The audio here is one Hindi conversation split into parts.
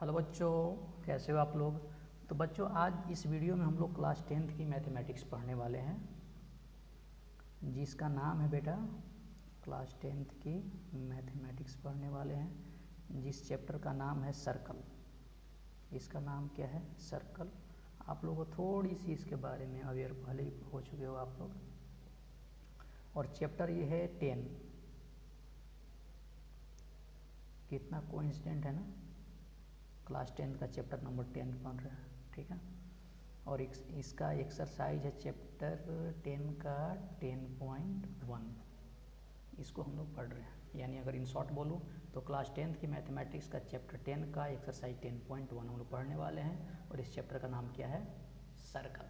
हेलो बच्चों, कैसे हो आप लोग। तो बच्चों, आज इस वीडियो में हम लोग क्लास 10th की मैथमेटिक्स पढ़ने वाले हैं, जिसका नाम है बेटा क्लास 10th की मैथमेटिक्स पढ़ने वाले हैं, जिस चैप्टर का नाम है सर्कल। इसका नाम क्या है? सर्कल। आप लोगों को थोड़ी सी इसके बारे में अवेयर पहले ही हो चुके हो आप लोग। और चैप्टर ये है 10। कितना कोइंसिडेंट है ना, क्लास 10 का चैप्टर नंबर 10 बन रहा है, ठीक है। और इसका एक्सरसाइज है चैप्टर 10 का 10.1। इसको हम लोग पढ़ रहे हैं, यानी अगर इन शॉर्ट बोलूँ तो क्लास 10 की मैथमेटिक्स का चैप्टर 10 का एक्सरसाइज 10.1 हम लोग पढ़ने वाले हैं। और इस चैप्टर का नाम क्या है? सर्कल,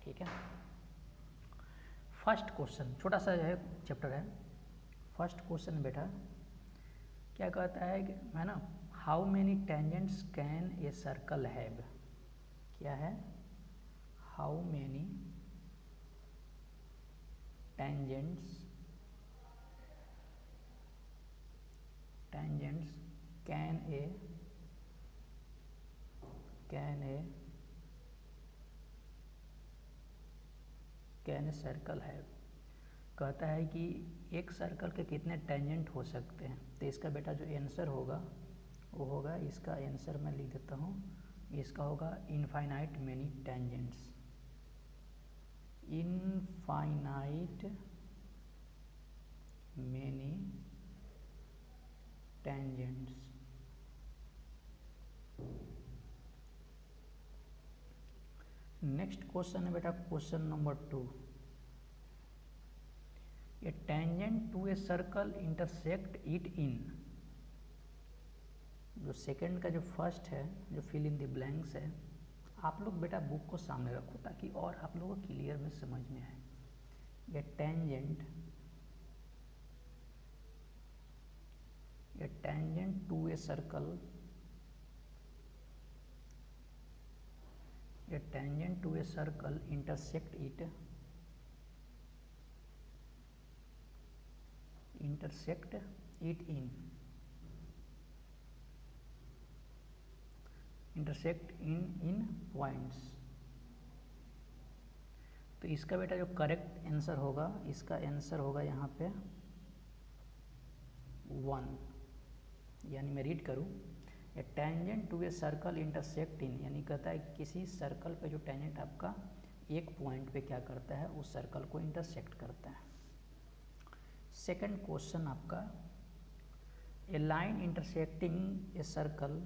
ठीक है। फर्स्ट क्वेश्चन, छोटा सा है चैप्टर है। फर्स्ट क्वेश्चन बेटा क्या कहता है कि है ना, how many tangents can a circle have. क्या है? How many tangents can a circle have. कहता है कि एक सर्कल के कितने टेंजेंट हो सकते हैं। तो इसका बेटा जो आंसर होगा वो होगा, इसका आंसर मैं लिख देता हूँ, इसका होगा infinite many tangents. Infinite many tangents. Next question है बेटा question number 2। A tangent to a circle intersect it in. जो सेकंड का जो फर्स्ट है, जो फिल इन द ब्लैंक्स है, आप लोग बेटा बुक को सामने रखो ताकि और आप लोगों को क्लियर में समझ में आए। A tangent to a circle, a tangent to a circle intersect it in points। तो इसका बेटा जो करेक्ट आंसर होगा, इसका आंसर होगा यहाँ पे 1। यानी मैं रीड करूँ, a tangent to a circle intersect in, यानी कहता है किसी सर्कल पे जो टेंजेंट आपका एक पॉइंट पे क्या करता है, उस सर्कल को इंटरसेक्ट करता है। सेकंड क्वेश्चन आपका, a line intersecting a circle,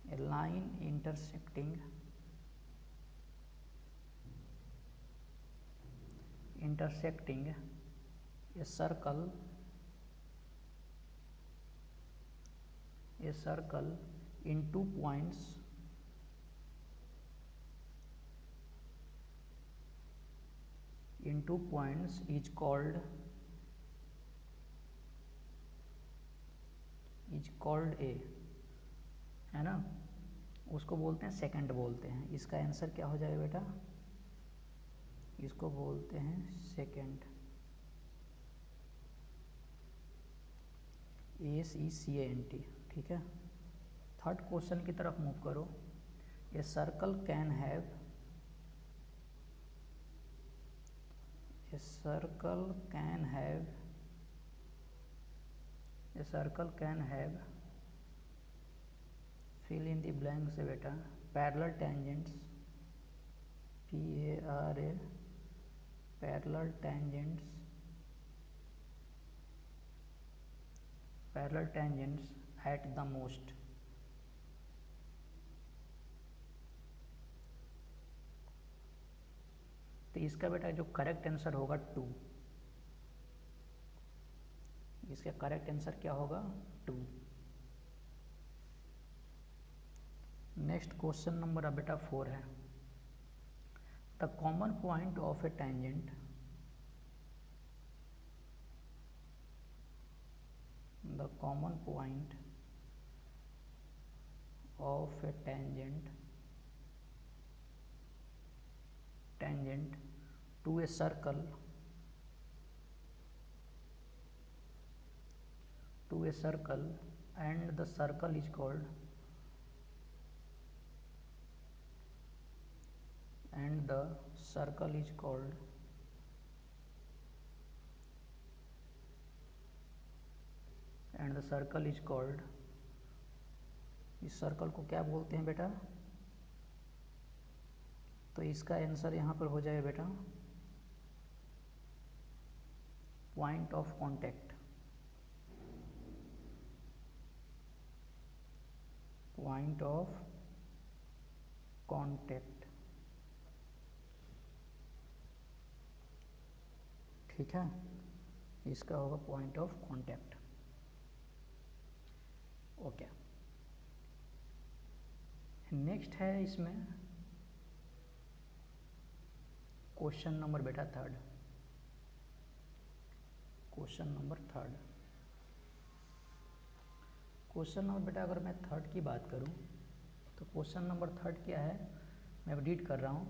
a line intersecting a circle in 2 points is called a, है ना, उसको बोलते हैं सेकंड बोलते हैं। इसका आंसर क्या हो जाएगा बेटा? इसको बोलते हैं सेकंड, SECANT, ठीक है। थर्ड क्वेश्चन की तरफ मूव करो। A circle can have fill in the blank से बेटा parallel tangents, PARA parallel tangents at the most. तो इसका बेटा जो करेक्ट आंसर होगा 2। इसका करेक्ट आंसर क्या होगा? 2। नेक्स्ट क्वेश्चन नंबर अब बेटा 4 है। The common point of A tangent, the common point of a tangent to a circle and the circle is called and the circle is called इस सर्कल को क्या बोलते हैं बेटा? तो इसका आंसर यहाँ पर हो जाएगा बेटा point of contact. Point of contact, ठीक है, इसका होगा point of contact. Okay, next है इसमें क्वेश्चन नंबर बेटा थर्ड। क्वेश्चन नंबर बेटा अगर मैं थर्ड की बात करूं तो क्वेश्चन नंबर थर्ड क्या है, मैं रीड कर रहा हूं।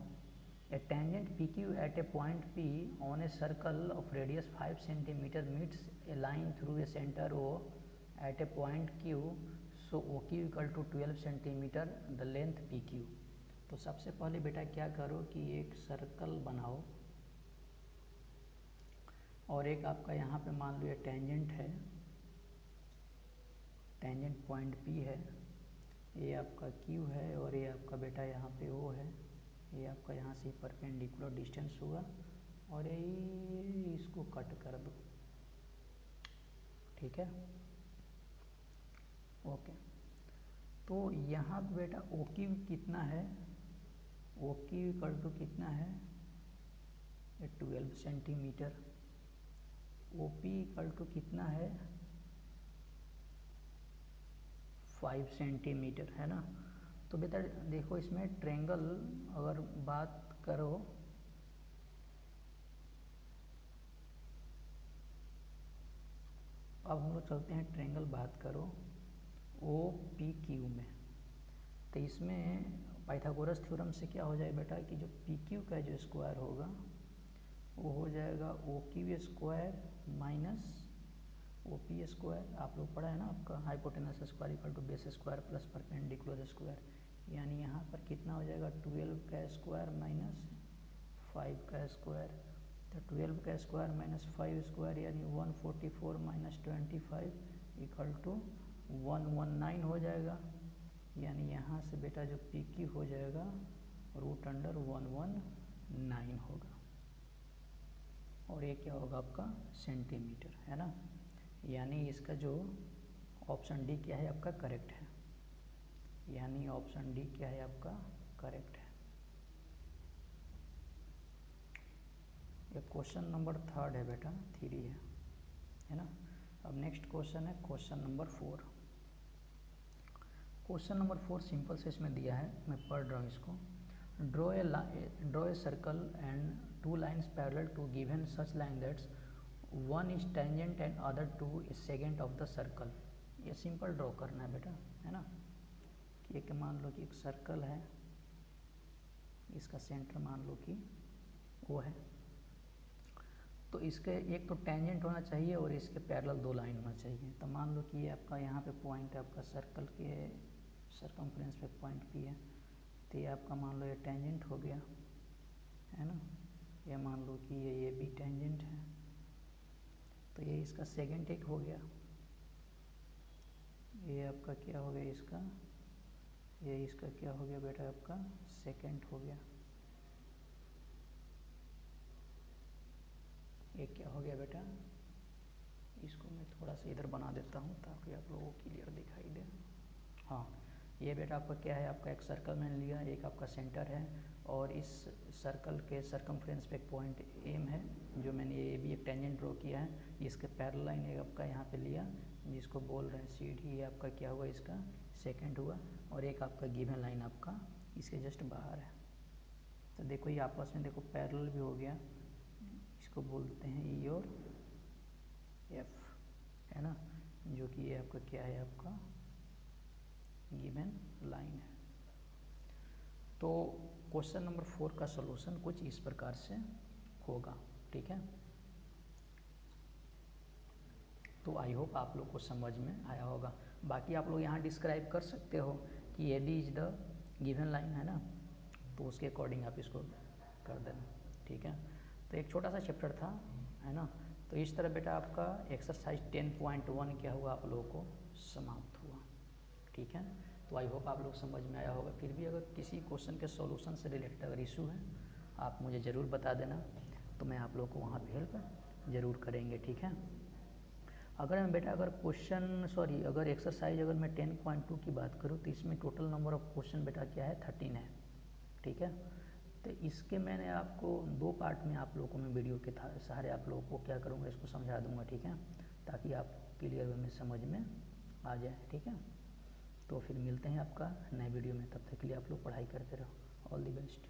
A tangent P Q at a point P on a circle of radius 5 centimeter meets a line through a center O at a point Q, so O Q equal to 12 centimeter the length P Q. तो सबसे पहले बेटा क्या करो कि एक सर्कल बनाओ और एक आपका यहाँ पे मान लो ये टेंजेंट है, टेंजेंट पॉइंट पी है, ये आपका क्यू है और ये आपका बेटा यहाँ पे ओ है, ये आपका यहाँ से परपेंडिकुलर डिस्टेंस हुआ और ये इसको कट कर दो, ठीक है। ओके, तो यहाँ पे बेटा ओ क्यू कितना है, ओ क्यू इक्वल टू कितना है, 12 centimetre. O P equal to कितना है, 5 सेंटीमीटर, है ना। तो बेटा देखो इसमें ट्रायंगल अगर बात करो अब हम लोग चलते हैं ट्रायंगल बात करो ओ पी क्यू में। तो इसमें पाइथागोरस थ्योरम से क्या हो जाए बेटा कि जो पी क्यू का जो स्क्वायर होगा वो हो जाएगा O Q square minus O P square. आप लोग पढ़ा है ना आपका hypotenuse square equal to base square plus perpendicular square, यानी यहाँ पर कितना हो जाएगा 12 का स्क्वायर माइनस 5 का स्क्वायर। तो 12 का स्क्वायर माइनस 5 स्क्वायर यानी 144 माइनस 25 इक्वल टू 119 हो जाएगा, यानी यहाँ से बेटा जो पी क्यू हो जाएगा √119 होगा और ये क्या होगा आपका सेंटीमीटर, है ना। यानी इसका जो ऑप्शन डी क्या है आपका करेक्ट है, यानी ऑप्शन डी क्या है आपका करेक्ट है। ये क्वेश्चन नंबर थर्ड है बेटा, 3 है ना। अब नेक्स्ट क्वेश्चन है question number 4। Question number 4 simple से इसमें दिया है, मैं पढ़ रहा हूँ इसको। Draw a circle and 2 lines parallel to given such line that's one is tangent and other 2 is segment of the circle। ये सिंपल ड्रॉ करना है बेटा, है ना। कि एक मान लो कि एक सर्कल है, इसका सेंटर मान लो कि वो है, तो इसके एक तो टेंजेंट होना चाहिए और इसके पैरेलल 2 लाइन होना चाहिए। तो मान लो कि ये आपका यहाँ पे पॉइंट है आपका सर्कल के सरकमफ्रेंस पे पॉइंट पी है, तो ये आपका मान लो ये टेंजेंट हो गया, है ना। ये मान लो कि ये भी टेंजेंट है, तो ये इसका सेकंड एक हो गया, ये आपका क्या हो गया इसका, ये इसका क्या हो गया बेटा आपका सेकंड हो गया। ये क्या हो गया बेटा, इसको मैं थोड़ा सा इधर बना देता हूँ ताकि आप लोगों को क्लियर दिखाई दे। हाँ, ये बेटा आपका क्या है, आपका एक सर्कल मैंने लिया, एक आपका सेंटर है और इस सर्कल के सरकमफ्रेंस पे एक पॉइंट एम है जो मैंने ये भी एक टेंजेंट ड्रॉ किया है। इसके पैरेलल लाइन एक आपका यहाँ पे लिया जिसको बोल रहे हैं सी डी, ये आपका क्या हुआ इसका सेकंड हुआ और एक आपका गिवन लाइन आपका इसके जस्ट बाहर है। तो देखो ये आपस में देखो पैरेलल भी हो गया, इसको बोलते हैं ई और एफ, है ना, जो कि ये आपका क्या है आपका गिवन लाइन है। तो क्वेश्चन नंबर 4 का सॉल्यूशन कुछ इस प्रकार से होगा, ठीक है। तो आई होप आप लोग को समझ में आया होगा। बाकी आप लोग यहाँ डिस्क्राइब कर सकते हो कि A D is the given line है ना, तो उसके अकॉर्डिंग आप इसको कर देना, ठीक है। तो एक छोटा सा चैप्टर था, है ना। तो इस तरह बेटा आपका एक्सरसाइज 10.1 क्या हुआ आप लोगों को समाप्त हुआ, ठीक है। तो आई होप आप लोग समझ में आया होगा। फिर भी अगर किसी क्वेश्चन के सॉल्यूशन से रिलेटेड अगर इशू है आप मुझे ज़रूर बता देना, तो मैं आप लोग को वहाँ पे हेल्प ज़रूर करेंगे, ठीक है। अगर मैं बेटा अगर एक्सरसाइज अगर मैं 10.2 की बात करूँ तो इसमें टोटल नंबर ऑफ क्वेश्चन बेटा क्या है 13 है, ठीक है। तो इसके मैंने आपको 2 पार्ट में आप लोगों को मैं वीडियो के सहारे आप लोगों को क्या करूँगा, इसको समझा दूँगा, ठीक है, ताकि आप क्लियर वे में समझ में आ जाए, ठीक है। तो फिर मिलते हैं आपका नए वीडियो में, तब तक के लिए आप लोग पढ़ाई करते रहो। All the best.